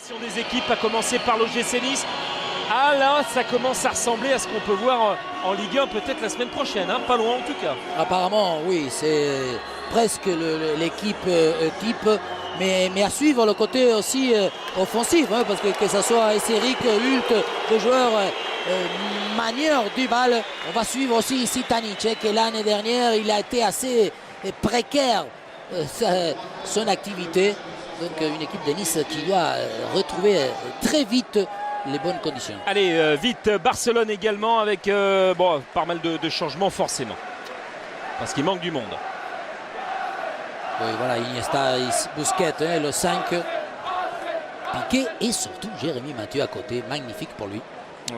Des équipes, à commencer par l'OGC Nice. Ah là, ça commence à ressembler à ce qu'on peut voir en Ligue 1 peut-être la semaine prochaine, hein, pas loin en tout cas. Apparemment, oui, c'est presque l'équipe type, mais à suivre le côté aussi offensif, hein, parce que ce soit Esseric, Hult, des joueurs manieurs du bal. On va suivre aussi ici Tanic, que l'année dernière, il a été assez précaire son activité. Donc une équipe de Nice qui doit retrouver très vite les bonnes conditions. Allez, vite, Barcelone également avec bon, pas mal de changements forcément. Parce qu'il manque du monde. Oui, voilà, Iniesta, Busquets, hein, le 5. Piqué et surtout Jérémy Mathieu à côté. Magnifique pour lui.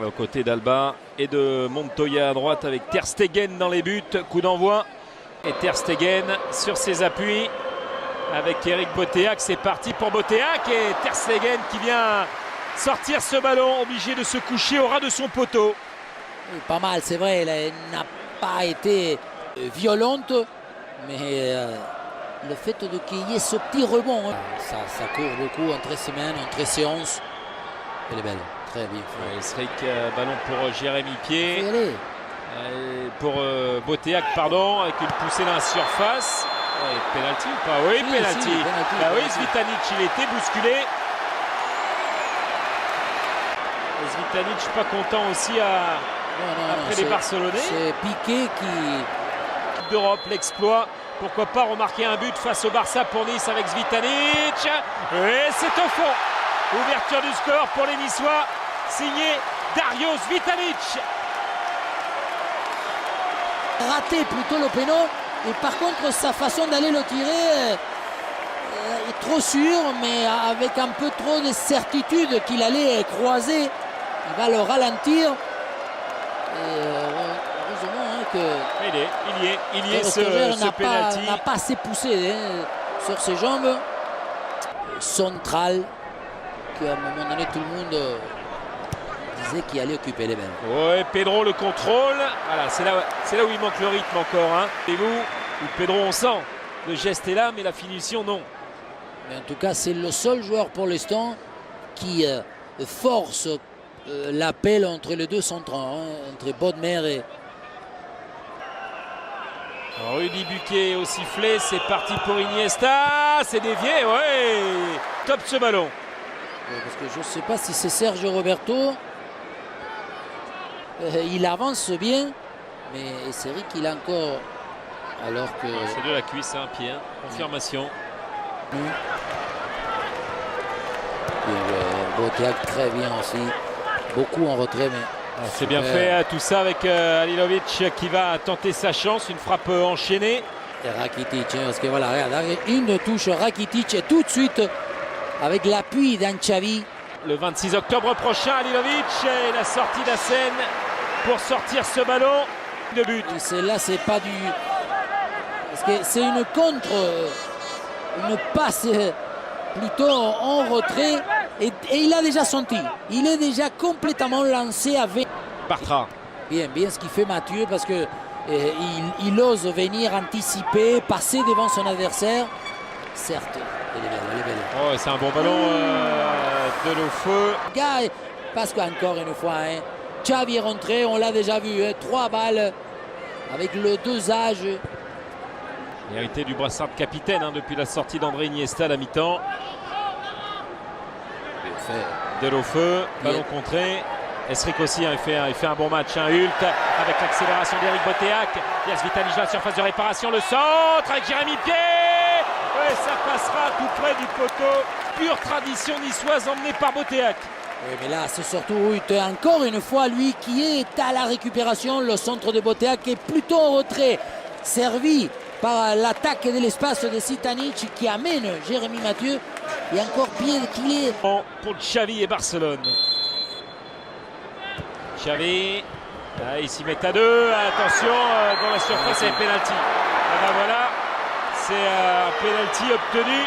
Aux côtés d'Alba et de Montoya à droite avec Ter Stegen dans les buts. Coup d'envoi. Et Ter Stegen sur ses appuis. Avec Eric Boteac, c'est parti pour Boteac et Ter Stegen qui vient sortir ce ballon, obligé de se coucher au ras de son poteau. Oui, pas mal, c'est vrai, elle n'a pas été violente, mais le fait qu'il y ait ce petit rebond, hein, ça court beaucoup entre semaines, entre séances. Elle est belle, très bien. Esseric, ballon pour Jérémy Pied. Pour Boteac, pardon, avec une poussée dans la surface. Penalty ou pas? Oui, penalty. Bah oui, Zvitanic, il était bousculé. Et Zvitanic pas content aussi après les Barcelonais. C'est Piqué qui... d'Europe, l'exploit. Pourquoi pas remarquer un but face au Barça pour Nice avec Zvitanic. Et c'est au fond. Ouverture du score pour les Niçois. Signé Dario Zvitanic. Raté plutôt le péno. Et par contre, sa façon d'aller le tirer est trop sûre, mais avec un peu trop de certitude qu'il allait croiser. Il va le ralentir. Et heureusement hein, que il y est ce penalty. N'a pas assez poussé hein, sur ses jambes. Central, qu'à un moment donné, tout le monde disait qu'il allait occuper les mêmes. Ouais, Pedro le contrôle. Voilà, c'est là où il manque le rythme encore. Hein. Et vous, Pedro, on sent le geste est là, mais la finition non. Mais en tout cas, c'est le seul joueur pour l'instant qui force l'appel entre les deux centrants, hein, entre Bodmer et... Rudy Buquet au sifflet, c'est parti pour Iniesta, c'est dévié, ouais, top ce ballon. Parce que je ne sais pas si c'est Sergio Roberto. Il avance bien, mais c'est vrai qu'il a encore... Alors que... C'est de la cuisse, hein, pied, hein. Confirmation. Boteac très bien aussi. Beaucoup en retrait, mais... C'est bien fait, tout ça avec Halilovic qui va tenter sa chance, une frappe enchaînée. Et Rakitic, hein, parce que voilà, regarde, une touche Rakitic et tout de suite avec l'appui d'Anchavi. Le 26 octobre prochain, Halilovic et la sortie d'Assen pour sortir ce ballon de but. Là, c'est pas du... Parce que c'est une contre, une passe plutôt en retrait. Et il a déjà senti. Il est déjà complètement lancé avec... Bartra. Bien ce qu'il fait Mathieu parce que il ose venir anticiper, passer devant son adversaire. Certes, elle est belle. Oh, c'est un bon ballon de Lofeu. Gars, parce qu'encore une fois, hein, Xavi est rentré, on l'a déjà vu, hein, 3 balles avec le dosage. Hérité du brassard de capitaine hein, depuis la sortie d'André Iniesta à la mi-temps. Delofeu, ballon contré. Esseric aussi hein, il fait un bon match. Hein. Hult avec l'accélération d'Eric Boteac. Il y a Zvitanic dans la surface de réparation. Le centre avec Jérémy Pied. Ouais, ça passera tout près du poteau. Pure tradition niçoise emmenée par Boteac. Oui, mais là, c'est surtout Hult, encore une fois, lui qui est à la récupération. Le centre de Boteac est plutôt en retrait. Servi par l'attaque de l'espace de Zvitanic qui amène Jérémy Mathieu. Et encore pire qu'il est. Pour Xavi et Barcelone. Xavi, là, ils s'y mettent à deux. Attention, dans la surface, c'est penalty. Et ben voilà, c'est un penalty obtenu.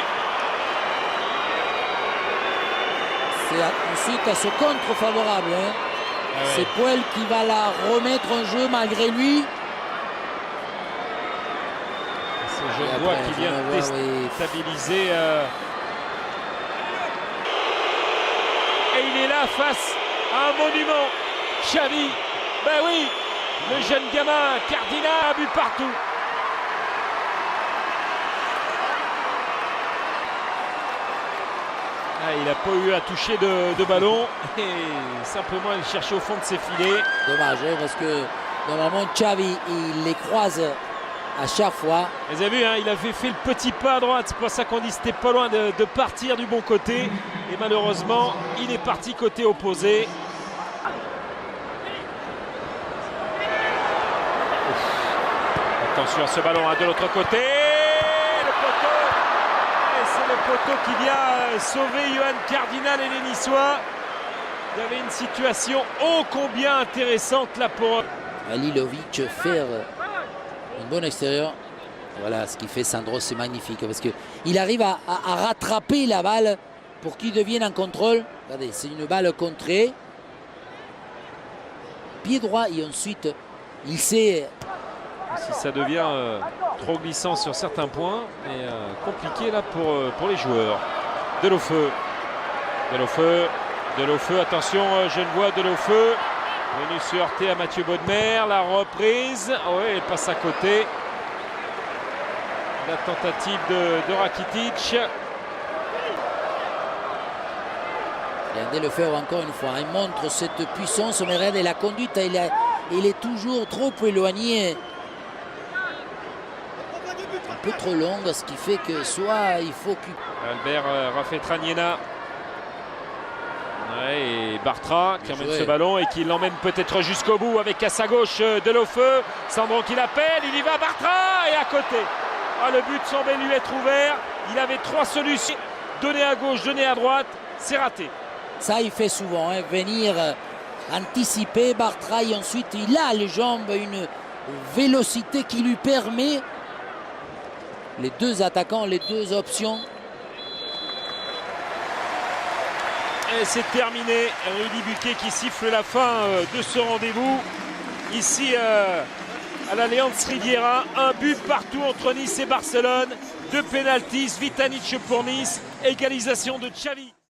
C'est ensuite à ce contre favorable. Hein. Ah ouais. C'est Puel qui va la remettre en jeu malgré lui. Ce jeune bois qui vient déstabiliser. il est là face à un monument. Xavi, ben oui, le jeune gamin Cardinal a but partout. Ah, il n'a pas eu à toucher de ballon et simplement il cherchait au fond de ses filets. Dommage, hein, parce que normalement Xavi, il les croise à chaque fois. Vous avez vu, hein, il avait fait le petit pas à droite. C'est pour ça qu'on dit que c'était pas loin de partir du bon côté. Et malheureusement, il est parti côté opposé. Attention à ce ballon de l'autre côté. Le poteau. Et c'est le poteau qui vient sauver Johan Cardinal et les Niçois. Il y avait une situation ô combien intéressante là pour Halilovic faire un bon extérieur. Voilà ce qui fait Sandro, c'est magnifique parce qu'il arrive à rattraper la balle pour qu'il devienne en contrôle. Regardez, c'est une balle contrée. Pied droit et ensuite il sait. Si ça devient trop glissant sur certains points, et compliqué là pour les joueurs. Delofeu, attention Genevois, Delofeu, venu se heurter à Mathieu Bodmer, la reprise, oui, elle passe à côté. La tentative de Rakitic. Regardez le faire encore une fois, il montre cette puissance, mais regardez la conduite, il est toujours trop éloigné. Un peu trop longue, ce qui fait que soit il faut que... Albert Rafetraniena et Bartra qui emmène ce ballon et qui l'emmène peut-être jusqu'au bout avec à sa gauche Delofeu. Sandro qui l'appelle, il y va, Bartra et à côté. Ah, le but semblait lui être ouvert. Il avait trois solutions, donner à gauche, donner à droite, c'est raté. Ça il fait souvent, hein, venir anticiper Bartra et ensuite il a les jambes, une vélocité qui lui permet. Les deux attaquants, les deux options. Et c'est terminé. Rudy Buquet qui siffle la fin de ce rendez-vous. Ici à l'Allianz Riviera. Un but partout entre Nice et Barcelone. Deux pénaltys. Vitanic pour Nice. Égalisation de Xavi.